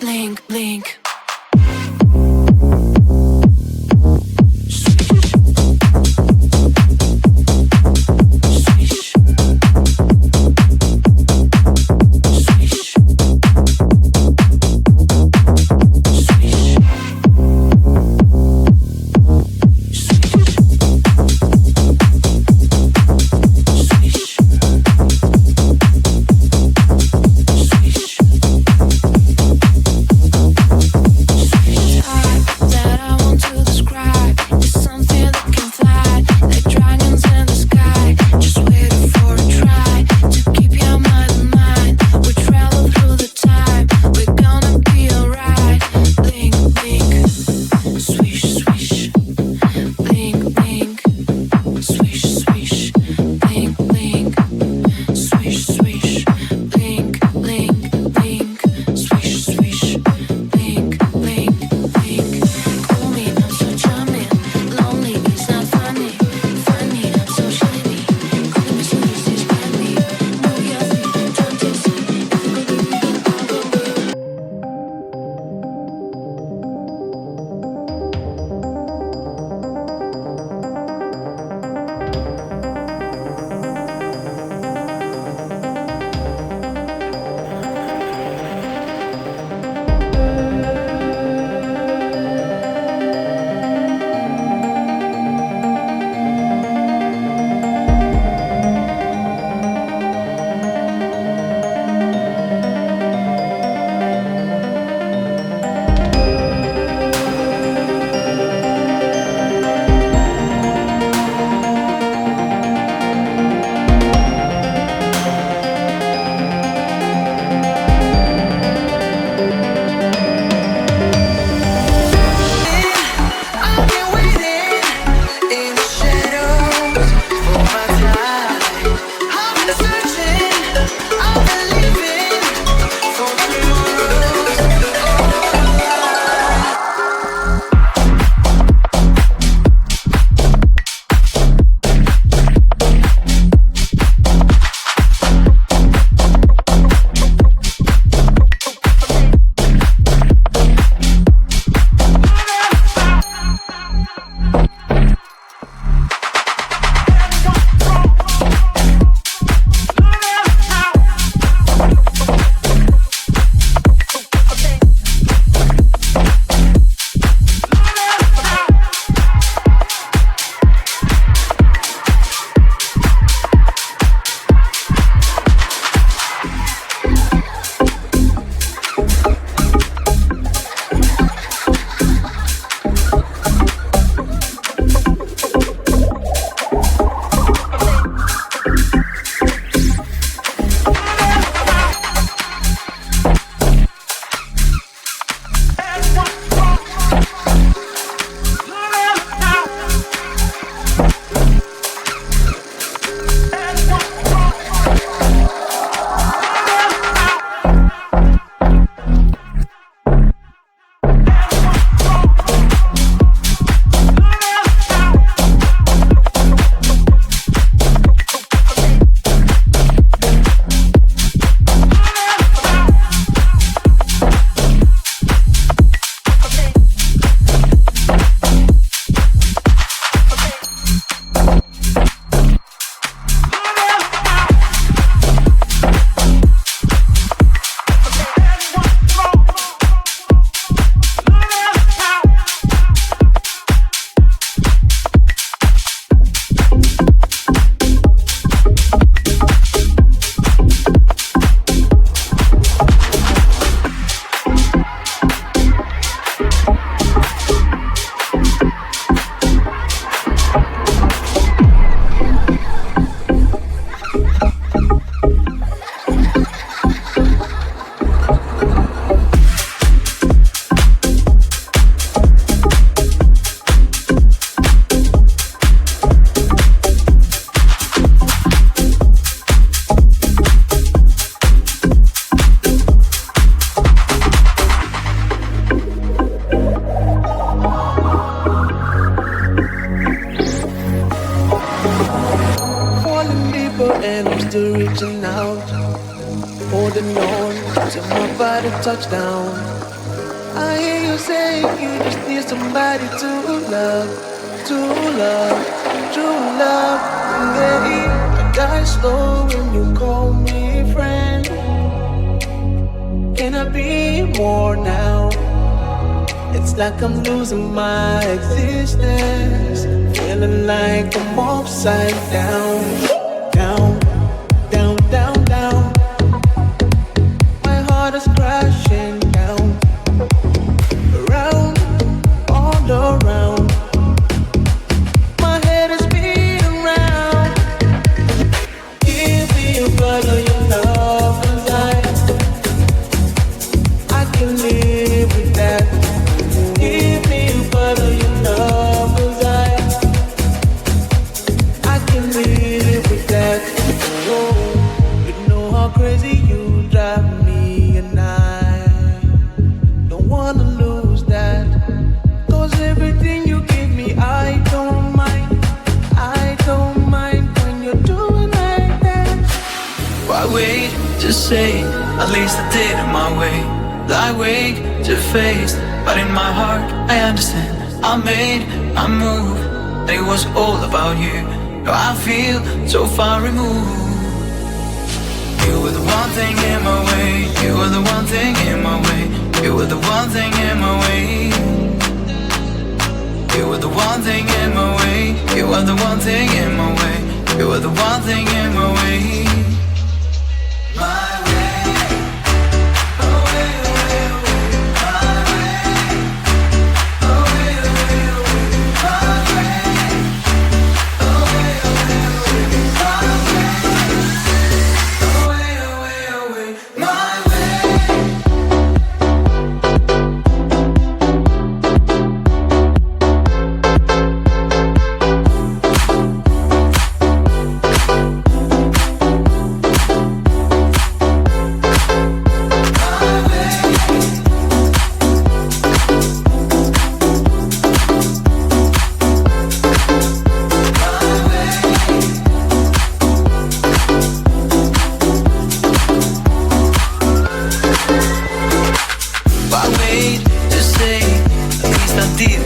Blink, blink. out, holding on till my body touch down. I hear you say you just need somebody to love, to love, true love. Yeah, I die slow when you call me friend. Can I be more now? It's like I'm losing my existence, feeling like I'm upside down, down, down, down, down. My heart is crashing down, around, all around. My head is spinning round. Give me a brother, your love, 'cause I can live with that. Give me a brother, your love, 'cause I can live with that. Oh, you know how crazy you drive me, and I don't wanna lose that. 'Cause everything you give me, I don't mind. I don't mind when you're doing like that. Why wait to say, at least I did it my way. Lie awake to face, but in my heart I understand. I made my move, and it was all about you. Now I feel so far removed. You were the one thing in my way. You were the one thing in my way. You were the one thing in my way. You were the one thing in my way. You were the one thing in my way. You were the one thing in my way. My way. Away, away, away. My way. Away, away, away. My way. Away, away, away. My way. Away, away, away. My way. Why wait to say, at least I did